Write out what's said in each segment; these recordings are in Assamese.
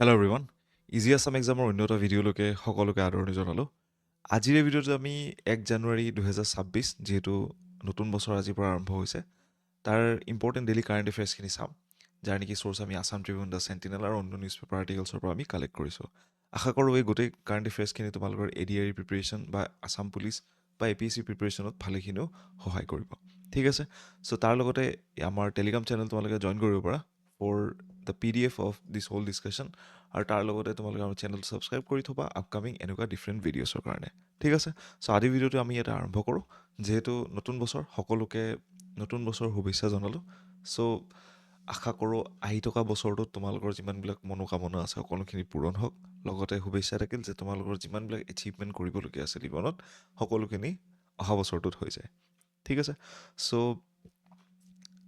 হেল্ল' এভৰিৱান ইজি আছাম এক্সামৰ অন্য এটা ভিডিঅ'লৈকে সকলোকে আদৰণি জনালোঁ আজিৰ এই ভিডিঅ'টোত আমি 1 জানুৱাৰী 2026 যিহেতু নতুন বছৰ আজিৰ পৰা আৰম্ভ হৈছে তাৰ ইম্পৰ্টেণ্ট ডেইলি কাৰেণ্ট এফেয়াৰ্ছখিনি চাম যাৰ নেকি চ'ৰ্চ আমি আছাম ট্ৰিবিউন দ্য চেণ্টিনেল আৰু অন্য নিউজ পেপাৰ আৰ্টিকেলছৰ পৰা আমি কালেক্ট কৰিছোঁ আশা কৰোঁ এই গোটেই কাৰেণ্ট এফেয়াৰ্ছখিনি তোমালোকৰ ADR প্ৰিপেৰেশ্যন বা আছাম পুলিচ বা APSC প্ৰিপেৰেশ্যনত ভালেখিনিও সহায় কৰিব ঠিক আছে চ' তাৰ লগতে আমাৰ টেলিগ্ৰাম চেনেল তোমালোকে জইন কৰিব পাৰা for the PDF of this whole discussion আৰু তাৰ লগতে তোমালোকে আমাৰ চেনেলটো ছাবস্ক্ৰাইব কৰি থ'বা আপকামিং এনেকুৱা ডিফাৰেণ্ট ভিডিঅ'ছৰ কাৰণে ঠিক আছে চ' আজি ভিডিঅ'টো আমি ইয়াতে আৰম্ভ কৰোঁ যিহেতু নতুন বছৰ সকলোকে নতুন বছৰৰ শুভেচ্ছা জনালোঁ চ' আশা কৰোঁ আহি থকা বছৰটোত তোমালোকৰ যিমানবিলাক মনোকামনা আছে সকলোখিনি পূৰণ হওক লগতে শুভেচ্ছা থাকিল যে তোমালোকৰ যিমানবিলাক এচিভমেণ্ট কৰিবলগীয়া আছে জীৱনত সকলোখিনি অহা বছৰটোত হৈ যায় ঠিক আছে চ'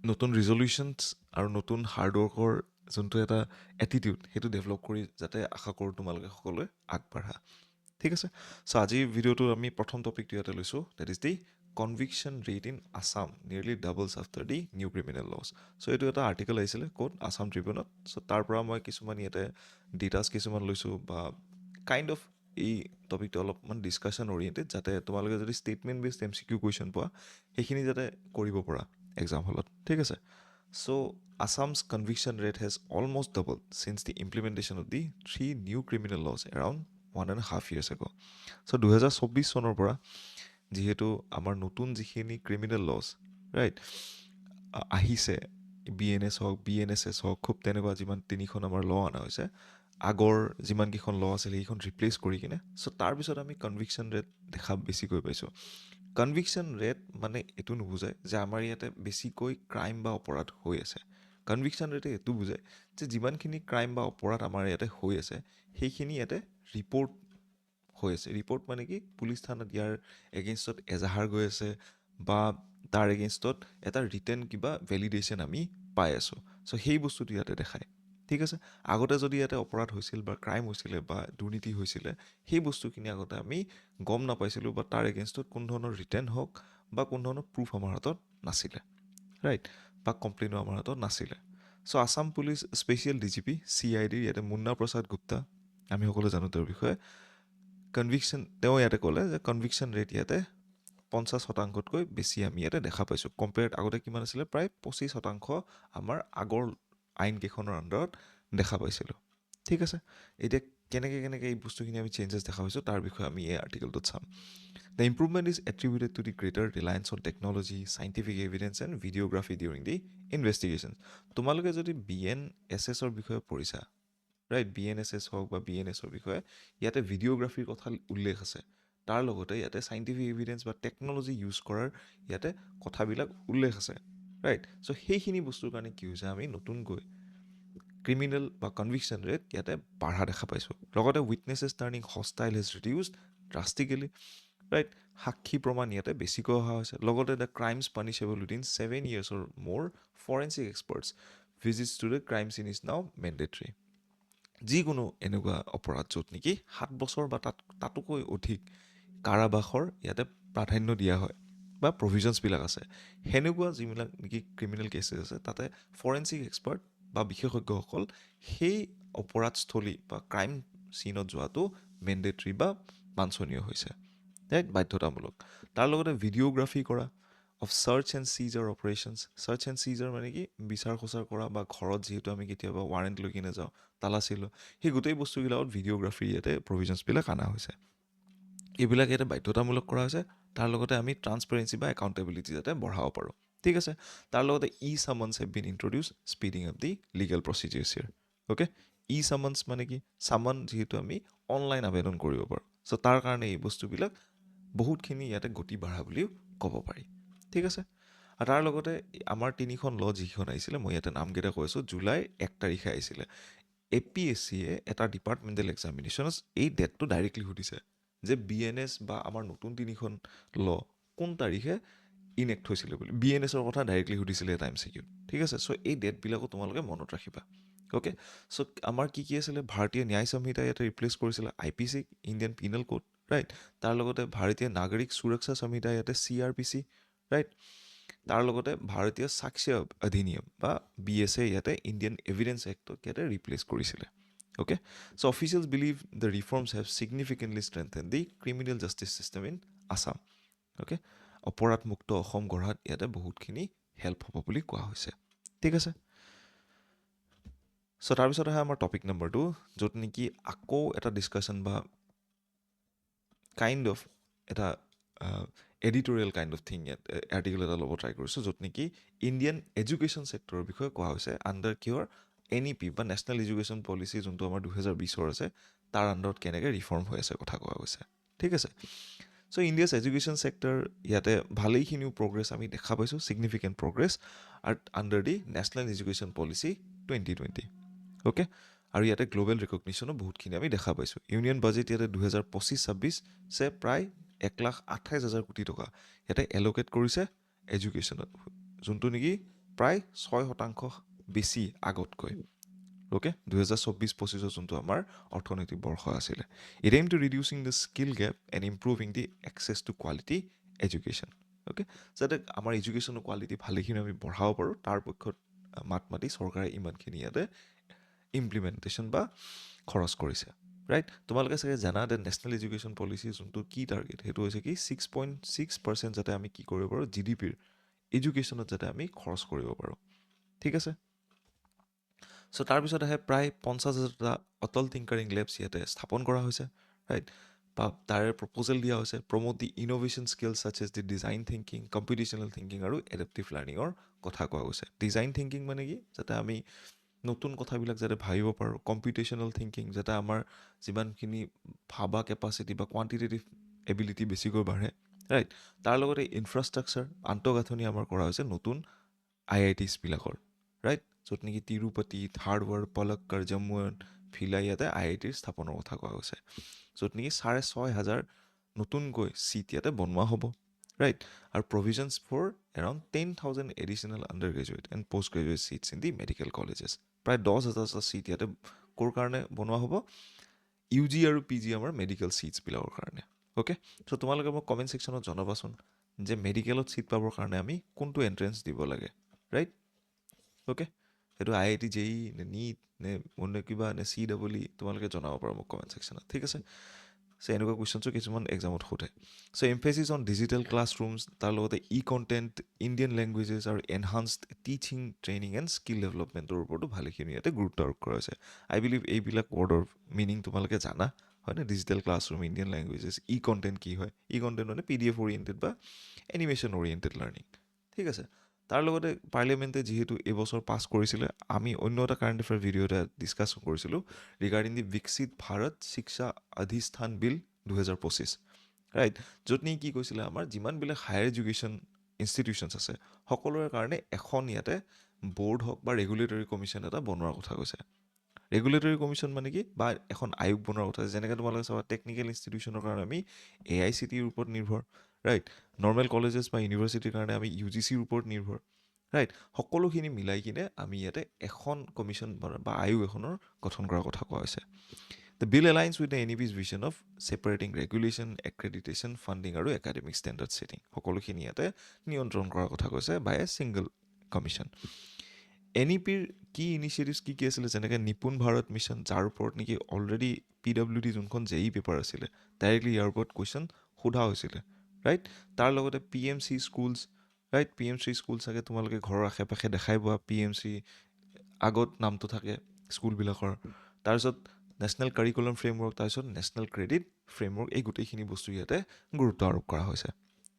নতুন ৰিজলিউশ্যনছ আৰু নতুন হাৰ্ডৱৰ্কৰ যোনটো এটা এটিটিউড সেইটো ডেভেলপ কৰি যাতে আশা কৰোঁ তোমালোকে সকলোৱে আগবাঢ়া ঠিক আছে চ' আজিৰ ভিডিঅ'টো আমি প্ৰথম টপিকটো ইয়াতে লৈছোঁ that is the conviction rate in Assam nearly doubles after the new criminal laws so' এইটো এটা আৰ্টিকেল আহিছিলে ক'ত আছাম ট্ৰিবিউনত চ' তাৰ পৰা মই কিছুমান ইয়াতে ডিটাছ কিছুমান লৈছোঁ বা কাইণ্ড অফ এই টপিকটো অলপমান ডিছকাশ্যন অৰিয়েণ্টেড যাতে তোমালোকে যদি ষ্টেটমেণ্ট বেছড MCQ কুৱেশ্যন পোৱা সেইখিনি যাতে কৰিব পৰা এক্সাম হলত ঠিক আছে চ' Assam's conviction rate has almost doubled since the implementation of the 3 new criminal laws around 1.5 years ago. So 2024 চনৰ পৰা যিহেতু আমাৰ নতুন যিখিনি ক্ৰিমিনেল লছ ৰাইট আহিছে BNS হওক BNSS হওক খুব তেনেকুৱা যিমান তিনিখন আমাৰ ল অনা হৈছে আগৰ যিমানকেইখন ল আছিল সেইখন ৰিপ্লেচ কৰি কিনে চ' তাৰপিছত আমি কনভিকশ্যন ৰেট দেখা বেছিকৈ পাইছোঁ কনভিকশ্যন ৰেট মানে এইটো নুবুজায় যে আমাৰ ইয়াতে বেছিকৈ ক্ৰাইম বা অপৰাধ হৈ আছে কনভিকশ্যন ৰেটে এইটো বুজায় যে যিমানখিনি ক্ৰাইম বা অপৰাধ আমাৰ ইয়াতে হৈ আছে সেইখিনি ইয়াতে ৰিপৰ্ট হৈ আছে ৰিপৰ্ট মানে কি পুলিচ থানাত ইয়াৰ এগেইনষ্টত এজাহাৰ গৈ আছে বা তাৰ এগেইনষ্টত এটা ৰিটেন কিবা ভেলিডেশ্যন আমি পাই আছোঁ চ' সেই বস্তুটো ইয়াতে দেখায় ঠিক আছে আগতে যদি ইয়াতে অপৰাধ হৈছিল বা ক্ৰাইম হৈছিলে বা দুৰ্নীতি হৈছিলে সেই বস্তুখিনি আগতে আমি গম নাপাইছিলোঁ বা তাৰ এগেইনষ্টত কোনো ধৰণৰ ৰিটাৰ্ণ হওক বা কোনো ধৰণৰ প্ৰুফ আমাৰ হাতত নাছিলে ৰাইট বা কমপ্লেইনো আমাৰ হাতত নাছিলে so' Assam police special DGP CID ইয়াতে মুন্না প্ৰসাদ গুপ্তা আমি সকলোৱে জানো তেওঁৰ বিষয়ে কনভিকশ্যন তেওঁ ইয়াতে ক'লে যে কনভিকশ্যন ৰেট ইয়াতে 50%তকৈ বেছি আমি ইয়াতে দেখা পাইছোঁ কম্পেয়াৰ্ড আগতে কিমান আছিলে প্ৰায় 25% আমাৰ আগৰ আইনকেইখনৰ আণ্ডাৰত দেখা পাইছিলোঁ ঠিক আছে এতিয়া কেনেকৈ এই বস্তুখিনি আমি চেঞ্জেছ দেখা পাইছোঁ তাৰ বিষয়ে আমি এই আৰ্টিকেলটোত চাম The improvement is attributed to the greater reliance on technology, scientific evidence and videography during the investigation. তোমালোকে যদি BNSSৰ বিষয়ে পঢ়িছা ৰাইট BNSS হওক বা BNSৰ বিষয়ে ইয়াতে ভিডিঅ'গ্ৰাফীৰ কথা উল্লেখ আছে তাৰ লগতে ইয়াতে চাইণ্টিফিক এভিডেন্স বা টেকন'লজি ইউজ কৰাৰ ইয়াতে কথাবিলাক উল্লেখ আছে ৰাইট চ' সেইখিনি বস্তুৰ কাৰণে কি হৈছে আমি নতুনকৈ ক্ৰিমিনেল বা কনভিকশ্যন ৰেট ইয়াতে বাঢ়া দেখা পাইছোঁ লগতে witnesses turning hostile has reduced drastically right সাক্ষী প্ৰমাণ ইয়াতে বেছিকৈ অহা হৈছে লগতে the crimes punishable within 7 years or more forensic experts visits to the crime scene is now mandatory যিকোনো এনেকুৱা অপৰাধ য'ত নেকি 7 বছৰ বা তাতোকৈ অধিক কাৰাবাসৰ ইয়াতে প্ৰাধান্য দিয়া হয় বা প্ৰভিজনছবিলাক আছে সেনেকুৱা যিবিলাক নেকি ক্ৰিমিনেল কেছেছ আছে তাতে ফৰেঞ্চিক এক্সপাৰ্ট বা বিশেষজ্ঞসকল সেই অপৰাধস্থলী বা ক্ৰাইম চিনত যোৱাটো মেণ্ডেটৰী বা বাঞ্ছনীয় হৈছে ৰাইট বাধ্যতামূলক তাৰ লগতে ভিডিঅ'গ্ৰাফী কৰা of search and seizure operations search and seizure মানে কি বিচাৰ খোচাৰ কৰা বা ঘৰত যিহেতু আমি কেতিয়াবা ৱাৰেণ্ট লৈ কিনে যাওঁ তালাচী লওঁ সেই গোটেই বস্তুবিলাকত ভিডিঅ'গ্ৰাফী ইয়াতে প্ৰভিজনছবিলাক অনা হৈছে এইবিলাক ইয়াতে বাধ্যতামূলক কৰা হৈছে তাৰ লগতে আমি ট্ৰান্সপেৰেঞ্চি বা একাউণ্টেবিলিটি যাতে বঢ়াব পাৰোঁ ঠিক আছে তাৰ লগতে summons have been introduce speeding up the legal procedures here okay summons মানে কি চামন যিহেতু আমি অনলাইন আবেদন কৰিব পাৰোঁ চ' তাৰ কাৰণে এই বস্তুবিলাক বহুতখিনি ইয়াতে গতি বাঢ়া বুলিও ক'ব পাৰি ঠিক আছে আৰু তাৰ লগতে আমাৰ তিনিখন ল যিকেইখন আহিছিলে মই ইয়াতে নামকেইটা কৈ আছোঁ জুলাই 1 তাৰিখে আহিছিলে APSCয়ে এটা ডিপাৰ্টমেণ্টেল এক্সামিনেশ্যনছ এই ডেটটো ডাইৰেক্টলি সুধিছে যে BNS বা আমাৰ নতুন তিনিখন ল কোন তাৰিখে ইনেক্ট হৈছিলে বুলি BNSৰ কথা ডাইৰেক্টলি সুধিছিলে এটা MCQ ঠিক আছে চ' এই ডেটবিলাকো তোমালোকে মনত ৰাখিবা অ'কে চ' আমাৰ কি আছিলে ভাৰতীয় ন্যায় সংহিতা ইয়াতে ৰিপ্লেচ কৰিছিলে IPC ইণ্ডিয়ান পিনেল কোড ৰাইট তাৰ লগতে ভাৰতীয় নাগৰিক সুৰক্ষা সংহিতা ইয়াতে CRPC ৰাইট তাৰ লগতে ভাৰতীয় সাক্ষ্য অধিনিয়ম বা BSA ইয়াতে ইণ্ডিয়ান এভিডেন্স এক্টক ইয়াতে ৰিপ্লেচ কৰিছিলে Okay, so officials believe the reforms have significantly strengthened the criminal justice system in Assam. Okay, অপৰাধমুক্ত Assam গঢ়াত ইয়াতে বহুতখিনি হেল্প হ'ব বুলি কোৱা হৈছে ঠিক আছে চ' তাৰপিছত আহে আমাৰ টপিক নম্বৰ 2 য'ত নেকি আকৌ এটা ডিছকাশ্যন বা কাইণ্ড অফ এটা এডিটৰিয়েল কাইণ্ড অফ থিং ইয়াত আৰ্টিকেল এটা ল'ব ট্ৰাই কৰিছোঁ য'ত নেকি ইণ্ডিয়ান এডুকেশ্যন ছেক্টৰৰ বিষয়ে কোৱা হৈছে আণ্ডাৰ কিয়ৰ NEP বা নেশ্যনেল এডুকেশ্যন পলিচি যোনটো আমাৰ 2020 আছে তাৰ আণ্ডাৰত কেনেকৈ ৰিফৰ্ম হৈ আছে কথা কোৱা গৈছে ঠিক আছে চ' ইণ্ডিয়াছ এডুকেশ্যন ছেক্টৰ ইয়াতে ভালেইখিনিও প্ৰগ্ৰেছ আমি দেখা পাইছোঁ ছিগনিফিকেণ্ট প্ৰগ্ৰেছ আণ্ডাৰ দি নেশ্যনেল এডুকেশ্যন পলিচি 2020 অ'কে আৰু ইয়াতে গ্ল'বেল ৰিকগনিশ্যনো বহুতখিনি আমি দেখা পাইছোঁ ইউনিয়ন বাজেট ইয়াতে 2025-26 প্ৰায় 1,28,000 কোটি টকা ইয়াতে এল'কেট কৰিছে এডুকেশ্যনত যোনটো নেকি প্ৰায় 6% বেছি আগতকৈ অ'কে 2024-25 যোনটো আমাৰ অৰ্থনৈতিক বৰ্ষ আছিলে it aim to reducing the skill gap and improving the access to quality education okay যাতে আমাৰ এডুকেশ্যনৰ কোৱালিটি ভালেখিনি আমি বঢ়াব পাৰোঁ তাৰ পক্ষত মাত মাতি চৰকাৰে ইমানখিনি ইয়াতে ইমপ্লিমেণ্টেশ্যন বা খৰচ কৰিছে ৰাইট তোমালোকে চাগে জানা যে নেশ্যনেল এডুকেশ্যন পলিচি যোনটো কি টাৰ্গেট সেইটো হৈছে কি 6.6% যাতে আমি কি কৰিব পাৰোঁ GDPৰ এডুকেশ্যনত যাতে আমি খৰচ কৰিব পাৰোঁ ঠিক আছে চ' তাৰপিছত আহে প্ৰায় 50,000টা অটল টিংকাৰিং লেবছ ইয়াতে স্থাপন কৰা হৈছে ৰাইট বা তাৰে প্ৰপ'জেল দিয়া হৈছে promote the innovation skills such as the design thinking computational thinking আৰু এডাপ্টিভ লাৰ্ণিঙৰ কথা কোৱা গৈছে ডিজাইন থিংকিং মানে কি যাতে আমি নতুন কথাবিলাক যাতে ভাবিব পাৰোঁ কম্পিউটেশ্যনেল থিংকিং যাতে আমাৰ যিমানখিনি ভাবা কেপাচিটি বা কোৱান্টিটেটিভ এবিলিটি বেছিকৈ বাঢ়ে ৰাইট তাৰ লগতে ইনফ্ৰাষ্ট্ৰাকচাৰ আন্তঃগাঁথনি আমাৰ কৰা হৈছে নতুন IITsবিলাকৰ ৰাইট য'ত নেকি তিৰুপতি ধাৰৱাড় পলক্কৰ জম্মু এণ্ড ভিলাই ইয়াতে IITৰ স্থাপনৰ কথা কোৱা হৈছে য'ত নেকি 6,500 নতুনকৈ চিট ইয়াতে বনোৱা হ'ব ৰাইট আৰু provisions for around 10,000 additional undergraduate and postgraduate seats in the medical colleges প্ৰায় 10,000টা চিট ইয়াতে ক'ৰ কাৰণে বনোৱা হ'ব UG আৰু PG আমাৰ মেডিকেল চিটছবিলাকৰ কাৰণে অ'কে চ' তোমালোকে মোক কমেণ্ট ছেকশ্যনত জনাবাচোন যে মেডিকেলত চিট পাবৰ কাৰণে আমি কোনটো এণ্ট্ৰেঞ্চ দিব লাগে ৰাইট অ'কে সেইটো IIT JEE নে NEET নে অন্য কিবা নে CEE তোমালোকে জনাব পাৰা মোক কমেণ্ট ছেকশ্যনত ঠিক আছে চ' এনেকুৱা কুৱেশ্যনছো কিছুমান এক্সামত সোধে চ' এমফেচিছ অন ডিজিটেল ক্লাছৰুমছ তাৰ লগতে কণ্টেণ্ট ইণ্ডিয়ান লেংগুৱেজেছ আৰু enhanced teaching training and skill ডেভেলপমেণ্টৰ ওপৰতো ভালেখিনি ইয়াতে গুৰুত্ব আৰোপ কৰা হৈছে আই বিলিভ এইবিলাক ৱৰ্ডৰ মিনিং তোমালোকে জানা হয়নে digital classroom Indian languages content কি হয় কণ্টেণ্ট মানে PDF অৰিয়েণ্টেড বা এনিমেশ্যন অৰিয়েণ্টেড লাৰ্ণিং ঠিক আছে তাৰ লগতে পাৰ্লিয়ামেণ্টে যিহেতু এইবছৰ পাছ কৰিছিলে আমি অন্য এটা কাৰেণ্ট এফেয়াৰ ভিডিঅ' এটা ডিছকাছ কৰিছিলোঁ ৰিগাৰ্ডিং দি বিকশিত ভাৰত শিক্ষা অধিষ্ঠান বিল 2025 ৰাইট য'ত নেকি কি কৈছিলে আমাৰ যিমানবিলাক হায়াৰ এডুকেশ্যন ইনষ্টিটিউশ্যনছ আছে সকলোৰে কাৰণে এখন ইয়াতে বৰ্ড হওক বা ৰেগুলেটৰী কমিশ্যন এটা বনোৱাৰ কথা কৈছে ৰেগুলেটৰী কমিশ্যন মানে কি বা এখন আয়োগ বনোৱাৰ কথা যেনেকৈ তোমালোকে চাবা টেকনিকেল ইনষ্টিটিউশ্যনৰ কাৰণে আমি AICTৰ ওপৰত নিৰ্ভৰ ৰাইট নৰ্মেল কলেজেছ বা ইউনিভাৰ্চিটিৰ কাৰণে আমি UGCৰ ওপৰত নিৰ্ভৰ ৰাইট সকলোখিনি মিলাই কিনে আমি ইয়াতে এখন কমিশ্যন বা আয়োগ এখনৰ গঠন কৰাৰ কথা কোৱা হৈছে The bill aligns with the NEP's vision of separating regulation, accreditation, funding আৰু academic standard setting সকলোখিনি ইয়াতে নিয়ন্ত্ৰণ কৰাৰ কথা কৈছে by a single commission NEPৰ কি ইনিচিয়েটিভছ কি আছিলে যেনেকৈ নিপুণ ভাৰত মিছন যাৰ ওপৰত নেকি অলৰেডি PWD যোনখন JEE পেপাৰ আছিলে ডাইৰেক্টলি ইয়াৰ ওপৰত কুৱেশ্যন সোধা হৈছিলে ৰাইট তাৰ লগতে PMC schools right PMC school চাগে তোমালোকে ঘৰৰ আশে পাশে দেখাই পোৱা PMC আগত নামটো থাকে স্কুলবিলাকৰ তাৰপিছত নেশ্যনেল কাৰিকুলাম ফ্ৰেমৱৰ্ক তাৰপিছত নেশ্যনেল ক্ৰেডিট ফ্ৰেমৱৰ্ক এই গোটেইখিনি বস্তু ইয়াতে গুৰুত্ব আৰোপ কৰা হৈছে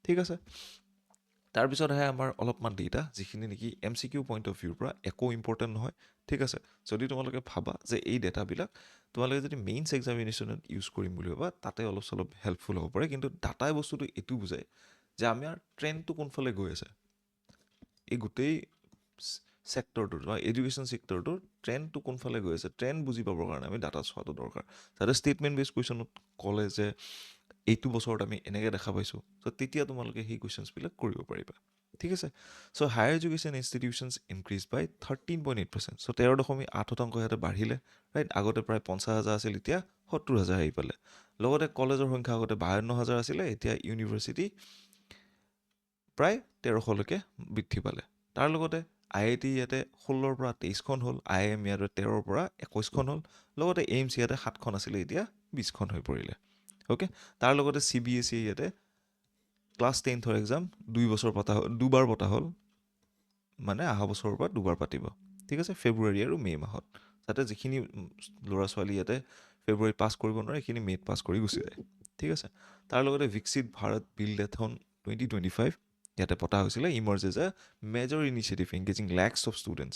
ঠিক আছে তাৰপিছত আহে আমাৰ অলপমান ডেটা যিখিনি নেকি MCQ পইণ্ট অফ ভিউৰ পৰা একো ইম্পৰ্টেণ্ট নহয় ঠিক আছে যদি তোমালোকে ভাবা যে এই ডেটাবিলাক তোমালোকে যদি মেইনছ এক্সামিনেশ্যনত ইউজ কৰিম বুলি ভাবা তাতে অলপ চলপ হেল্পফুল হ'ব পাৰে কিন্তু ডাটাই বস্তুটো এইটো বুজায় যে আমাৰ ট্ৰেণ্ডটো কোনফালে গৈ আছে এই গোটেই ছেক্টৰটোৰ বা এডুকেশ্যন ছেক্টৰটোৰ ট্ৰেণ্ডটো কোনফালে গৈ আছে ট্ৰেণ্ড বুজি পাবৰ কাৰণে আমি ডাটা চোৱাটো দৰকাৰ যাতে ষ্টেটমেণ্ট বেছ কুৱেশ্যনত ক'লে যে এইটো বছৰত আমি এনেকৈ দেখা পাইছোঁ চ' তেতিয়া তোমালোকে সেই কুৱেশ্যনছবিলাক কৰিব পাৰিবা ঠিক আছে চ' হায়াৰ এডুকেশ্যন ইনষ্টিটিউশ্যনছ ইনক্ৰিজ বাই 13.8% চ' 13.8% ইয়াতে বাঢ়িলে ৰাইট আগতে প্ৰায় 50,000 আছিল এতিয়া 70,000 আহি পালে লগতে কলেজৰ সংখ্যা আগতে 52,000 আছিলে এতিয়া ইউনিভাৰ্চিটি প্ৰায় 1,300লৈকে বৃদ্ধি পালে তাৰ লগতে IIT ইয়াতে 16ৰ পৰা 23খন হ'ল, IIM ইয়াতে 13ৰ পৰা 21খন হ'ল, লগতে এইমছ ইয়াতে 7খন আছিলে, এতিয়া 20খন হৈ পৰিলে। অ'কে, তাৰ লগতে CBSE ইয়াতে ক্লাছ 10ৰ এক্সাম 2বাৰ পতা হ'ল, মানে অহা বছৰৰ পৰা 2বাৰ পাতিব। ঠিক আছে, ফেব্ৰুৱাৰী আৰু মে' মাহত, যাতে যিখিনি ল'ৰা ছোৱালী ইয়াতে ফেব্ৰুৱাৰীত পাছ কৰিব নোৱাৰে সেইখিনি মে'ত পাছ কৰি গুচি যায়। ঠিক আছে, তাৰ লগতে বিকশিত ভাৰত বিল্ডেথন 2025 ইয়াতে পতা হৈছিলে, emerge as a major initiative engaging lakhs of students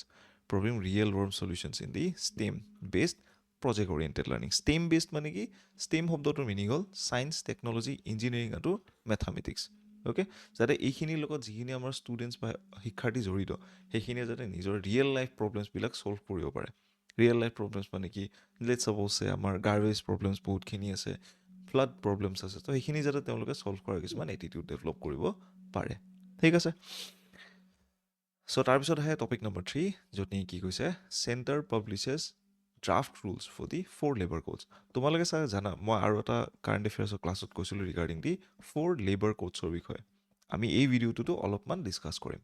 proving real world solutions in the STEM based project oriented learning. STEM based মানে কি? ষ্টেম শব্দটোৰ মিনিং হ'ল ছায়েন্স, টেকন'লজি, ইঞ্জিনিয়াৰিং আৰু মেথামেটিক্স। অ'কে, যাতে এইখিনিৰ লগত যিখিনি আমাৰ ষ্টুডেণ্টছ বা শিক্ষাৰ্থী জড়িত সেইখিনিয়ে যাতে নিজৰ ৰিয়েল লাইফ প্ৰব্লেমছবিলাক ছল্ভ কৰিব পাৰে। ৰিয়েল লাইফ প্ৰব্লেমছ মানে কি? লেটছ ছাপ'জ আমাৰ গাৰ্বেজ প্ৰব্লেমছ বহুতখিনি আছে, ফ্লাড প্ৰব্লেমছ আছে, তো সেইখিনি যাতে তেওঁলোকে ছল্ভ কৰাৰ কিছুমান এটিটিউড ডেভেলপ কৰিব পাৰে। ঠিক আছে, চ' তাৰপিছত আহে টপিক নম্বৰ 3, য'ত নেকি কি কৈছে, centre publishes draft rules for the 4 labour codes. তোমালোকে চাগে জানা, মই আৰু এটা কাৰেণ্ট এফেয়াৰ্ছৰ ক্লাছত কৈছিলোঁ ৰিগাৰ্ডিং দি 4 লেবাৰ কোডছৰ বিষয়ে। আমি এই ভিডিঅ'টোতো অলপমান ডিছকাছ কৰিম।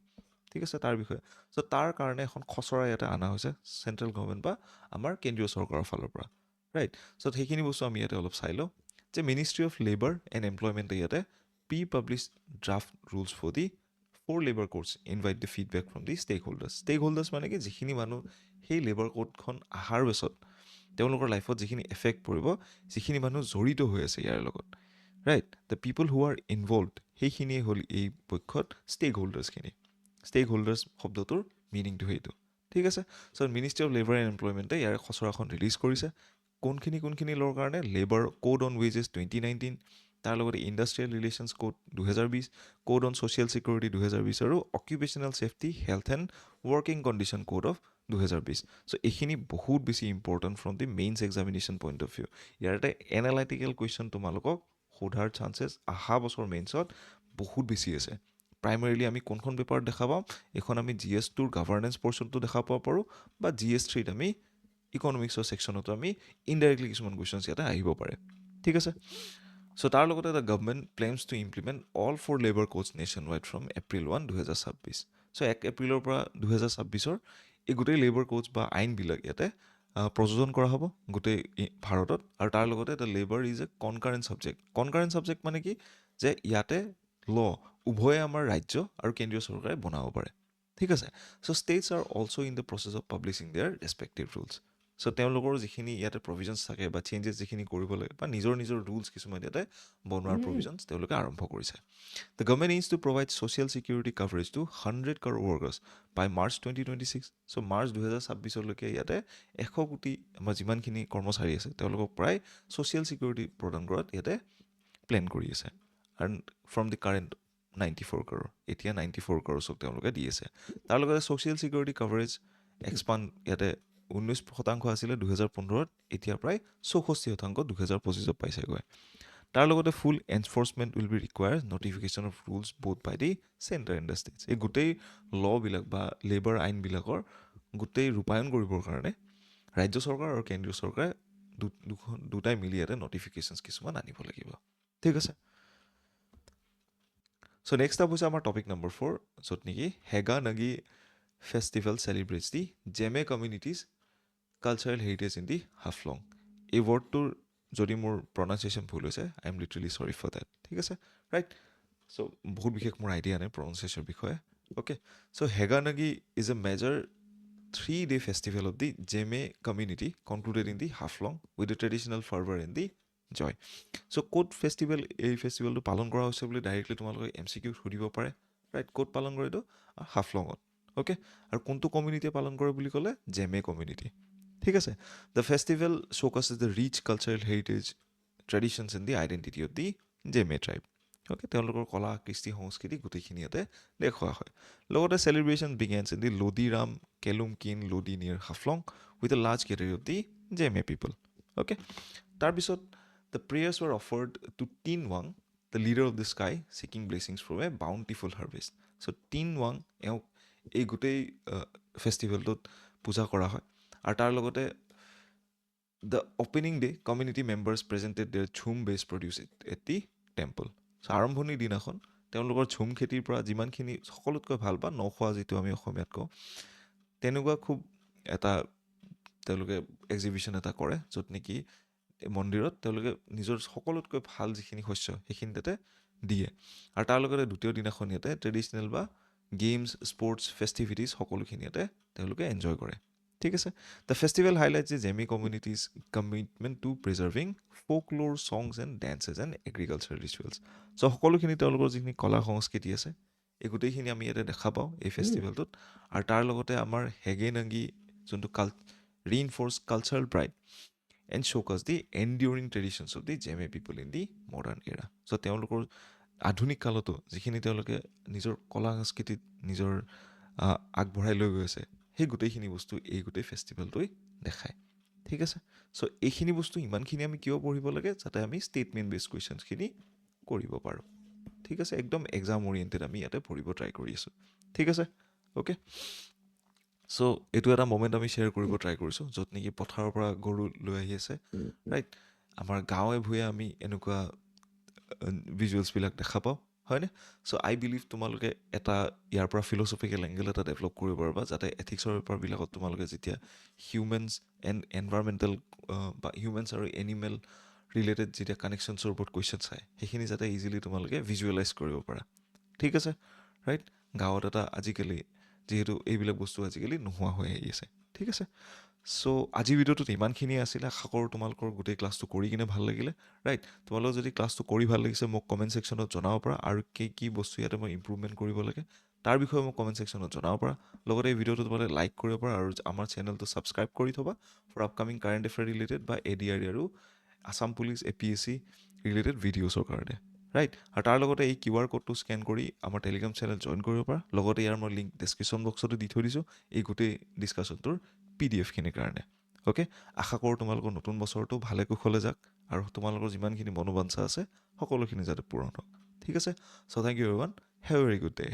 ঠিক আছে, তাৰ বিষয়ে। চ' তাৰ কাৰণে এখন খচৰা ইয়াতে অনা হৈছে চেণ্ট্ৰেল গভৰ্ণমেণ্ট বা আমাৰ কেন্দ্ৰীয় চৰকাৰৰ ফালৰ পৰা, ৰাইট। চ' সেইখিনি বস্তু আমি ইয়াতে অলপ চাই লওঁ, যে মিনিষ্ট্ৰী অফ লেবাৰ এণ্ড এমপ্লয়মেণ্টে ইয়াতে pre-publish draft rules for the 4 labour codes invite the feedback from the stakeholders. Stakeholders মানে কি? যিখিনি মানুহ সেই লেবাৰ কোডখন অহাৰ পাছত তেওঁলোকৰ লাইফত যিখিনি এফেক্ট পৰিব, যিখিনি মানুহ জড়িত হৈ আছে ইয়াৰ লগত, right, the people who R involved, সেইখিনিয়ে হ'ল এই পক্ষত ষ্টেক হোল্ডাৰ্ছখিনি। ষ্টেক হোল্ডাৰ্ছ শব্দটোৰ মিনিংটো সেইটো। ঠিক আছে, so' ministry of labour and এমপ্লয়মেণ্টে ইয়াৰ খচৰাখন ৰিলিজ কৰিছে। কোনখিনি ল'ৰ কাৰণে? লেবাৰ কোড অন ৱেজেছ 2019, তাৰ লগতে industrial relations code 2020, code on social security 2020 আৰু occupational safety, health and working condition code of 2020। So' এইখিনি বহুত বেছি important from the mains examination point of view. ইয়াতে এনালাইটিকেল কুৱেশ্যন তোমালোকক সোধাৰ চান্সেছ অহা বছৰ মেইনছত বহুত বেছি আছে। প্ৰাইমেৰীলি আমি কোনখন পেপাৰত দেখা পাম? এইখন আমি GS2ৰ গাভাৰ্নেন্স পৰ্চনটো দেখা পাব পাৰোঁ, বা GS3ত আমি ইকনমিক্সৰ ছেকশ্যনতো আমি ইনডাইৰেক্টলি কিছুমান কুৱেশ্যনছ ইয়াতে আহিব পাৰে। ঠিক আছে, চ' তাৰ লগতে the government plans to implement all 4 labour codes nationwide from April 1, 2026। So' 1 এপ্ৰিলৰ পৰা 2026ৰ এই গোটেই লেবাৰ কোডছ বা আইনবিলাক ইয়াতে প্ৰযোজন কৰা হ'ব গোটেই ভাৰতত। আৰু তাৰ লগতে the labour is a concurrent subject. Concurrent subject মানে কি? যে ইয়াতে ল' উভয়ে আমাৰ ৰাজ্য আৰু কেন্দ্ৰীয় চৰকাৰে বনাব পাৰে। ঠিক আছে, so' states are also' in the process of publishing their respective rules. So' তেওঁলোকৰ যিখিনি ইয়াতে প্ৰভিজনছ থাকে বা চেঞ্জেছ যিখিনি কৰিব লাগে বা নিজৰ ৰুলছ কিছুমান ইয়াতে বনোৱাৰ প্ৰভিজনছ তেওঁলোকে আৰম্ভ কৰিছে। The government is to provide social security coverage to 100 crore workers by March 2026। So' March 2026লৈকে ইয়াতে 100 কোটি আমাৰ যিমানখিনি কৰ্মচাৰী আছে তেওঁলোকক প্ৰায় ছ'চিয়েল ছিকিউৰিটি প্ৰদান কৰাত ইয়াতে প্লেন কৰি আছে। আৰু ফ্ৰম দি কাৰেণ্ট 94 crore, এতিয়া 94 crore তেওঁলোকে দি আছে। তাৰ লগতে ছ'চিয়েল ছিকিউৰিটি কভাৰেজ এক্সপাণ্ড ইয়াতে 19% আছিলে 2015ত, এতিয়া প্ৰায় 64% 2025ত পাইছেগৈ। তাৰ লগতে full enforcement will be require notification of rules both by the centre and the states. এই গোটেই ল'বিলাক বা লেবাৰ আইনবিলাকৰ গোটেই ৰূপায়ণ কৰিবৰ কাৰণে ৰাজ্য চৰকাৰ আৰু কেন্দ্ৰীয় চৰকাৰে দুটাই মিলি ইয়াতে নটিফিকেশ্যনছ কিছুমান আনিব লাগিব। ঠিক আছে, চ' নেক্সট আপ হৈছে আমাৰ টপিক নম্বৰ 4, য'ত নেকি Hega Nagi festival celebrates the Zeme communities cultural heritage in the Haflong. এই ৱৰ্ডটোৰ যদি মোৰ প্ৰনাউন্সিয়েশ্যন ভুল হৈছে, I am literally sorry for that. ঠিক আছে, ৰাইট। চ' বহুত বিশেষ মোৰ আইডিয়া নাই প্ৰনাউন্সিয়েশ্যনৰ বিষয়ে। Okay, so' Hega Nagi is a major 3-day festival of the Jeme community concluded in the Haflong with the traditional fervor and the joy. So ক'ত ফেষ্টিভেল, এই ফেষ্টিভেলটো পালন কৰা হৈছে বুলি ডাইৰেক্টলি তোমালোকে MCQ সুধিব পাৰে, ৰাইট। ক'ত পালন কৰে এইটো? হাফলঙত। অ'কে, আৰু কোনটো কমিউনিটিয়ে পালন কৰে বুলি ক'লে? জেমে কমিউনিটি। ঠিক আছে, the festival showcases the rich cultural heritage traditions and the identity of the Zeme tribe. Okay, তেওঁলোকৰ কলা, কৃষ্টি, সংস্কৃতি গোটেইখিনি ইয়াতে দেখুওৱা হয়। লগতে চেলিব্ৰেশ্যন বিগেনছ ইন দি লোডিৰাম কেলুমকিন লোডি near Haflong with a large gathering of the Zeme people. Okay, তাৰপিছত the prayers were offered to Tingwang, the leader of the sky, seeking blessings from a bountiful harvest. So' Tingwang এওঁক এই গোটেই ফেষ্টিভেলটোত পূজা কৰা হয়। আৰু তাৰ লগতে the opening day community members presented their jhum base produce at the temple. So' আৰম্ভণিৰ দিনাখন তেওঁলোকৰ ঝুম খেতিৰ পৰা যিমানখিনি সকলোতকৈ ভাল বা নখোৱা যিটো আমি অসমীয়াত কওঁ তেনেকুৱা খুব এটা তেওঁলোকে এক্সিবিশ্যন এটা কৰে য'ত নেকি মন্দিৰত তেওঁলোকে নিজৰ সকলোতকৈ ভাল যিখিনি শস্য সেইখিনি তাতে দিয়ে আৰু তাৰ লগতে দ্বিতীয় দিনাখন ইয়াতে ট্ৰেডিশ্যনেল বা গেমছ স্পৰ্টছ ফেষ্টিভিটিজ সকলোখিনি ইয়াতে তেওঁলোকে এনজয় কৰে ঠিক আছে the festival highlights a Zeme communities commitment to preserving folklore songs and dances and agriculture rituals so' সকলোখিনি তেওঁলোকৰ যিখিনি কলা সংস্কৃতি আছে এই গোটেইখিনি আমি ইয়াতে দেখা পাওঁ এই ফেষ্টিভেলটোত আৰু তাৰ লগতে আমাৰ হেগে নাংগি যোনটো reinforce cultural pride and showcase the enduring traditions of the Zeme people in the modern era so' তেওঁলোকৰ আধুনিক কালতো যিখিনি তেওঁলোকে নিজৰ কলা সংস্কৃতিত নিজৰ আগবঢ়াই লৈ গৈ আছে সেই গোটেইখিনি বস্তু এই গোটেই ফেষ্টিভেলটোৱে দেখায় ঠিক আছে চ' এইখিনি বস্তু ইমানখিনি আমি কিয় পঢ়িব লাগে যাতে আমি ষ্টেটমেণ্ট বেছ কুৱেশ্যনছখিনি কৰিব পাৰোঁ ঠিক আছে একদম এক্সাম অৰিয়েণ্টেড আমি ইয়াতে পঢ়িব ট্ৰাই কৰি আছোঁ ঠিক আছে অ'কে চ' এইটো এটা মমেণ্ট আমি শ্বেয়াৰ কৰিব ট্ৰাই কৰিছোঁ য'ত নেকি পথাৰৰ পৰা গৰু লৈ আহি আছে ৰাইট আমাৰ গাঁৱে ভূঞে আমি এনেকুৱা ভিজুৱেলছবিলাক দেখা পাওঁ হয়নে চ' আই বিলিভ তোমালোকে এটা ইয়াৰ পৰা ফিলচফিকেল এংগেল এটা ডেভেলপ কৰিব পাৰিবা যাতে এথিক্সৰ পেপাৰবিলাকত তোমালোকে যেতিয়া হিউমেনছ এণ্ড এনভাইৰমেণ্টেল বা হিউমেনছ আৰু এনিমেল ৰিলেটেড যেতিয়া কানেকশ্যনছৰ ওপৰত কুৱেশ্যন চায় সেইখিনি যাতে ইজিলি তোমালোকে ভিজুৱেলাইজ কৰিব পাৰা ঠিক আছে ৰাইট গাঁৱত এটা আজিকালি যিহেতু এইবিলাক বস্তু আজিকালি নোহোৱা হৈ আহি আছে ঠিক আছে চ' আজিৰ ভিডিঅ'টোত ইমানখিনিয়ে আছিলে আশা কৰোঁ তোমালোকৰ গোটেই ক্লাছটো কৰি কিনে ভাল লাগিলে ৰাইট তোমালোকৰ যদি ক্লাছটো কৰি ভাল লাগিছে মোক কমেণ্ট ছেকশ্যনত জনাব পাৰা আৰু কি বস্তু ইয়াতে মই ইম্প্ৰুভমেণ্ট কৰিব লাগে তাৰ বিষয়ে মোক কমেণ্ট ছেকশ্যনত জনাব পাৰা লগতে এই ভিডিঅ'টো তোমালোকে লাইক কৰিব পাৰা আৰু আমাৰ চেনেলটো ছাবস্ক্ৰাইব কৰি থ'বা for upcoming current affair related বা ADRE আৰু আছাম পুলিচ APSC ৰিলেটেড ভিডিঅ'ছৰ কাৰণে ৰাইট আৰু তাৰ লগতে এই QR কোডটো স্কেন কৰি আমাৰ টেলিগ্ৰাম চেনেল জইন কৰিব পাৰা লগতে ইয়াৰ মই লিংক ডেছক্ৰিপশ্যন বক্সতো দি থৈ দিছোঁ এই গোটেই ডিছকাশ্যনটোৰ PDF খিনিৰ কাৰণে অ'কে আশা কৰোঁ তোমালোকৰ নতুন বছৰটো ভালে কুশলে যাক আৰু তোমালোকৰ যিমানখিনি মনোবাঞ্ছা আছে সকলোখিনি যাতে পূৰণ হওক ঠিক আছে so' thank you everyone have a very good day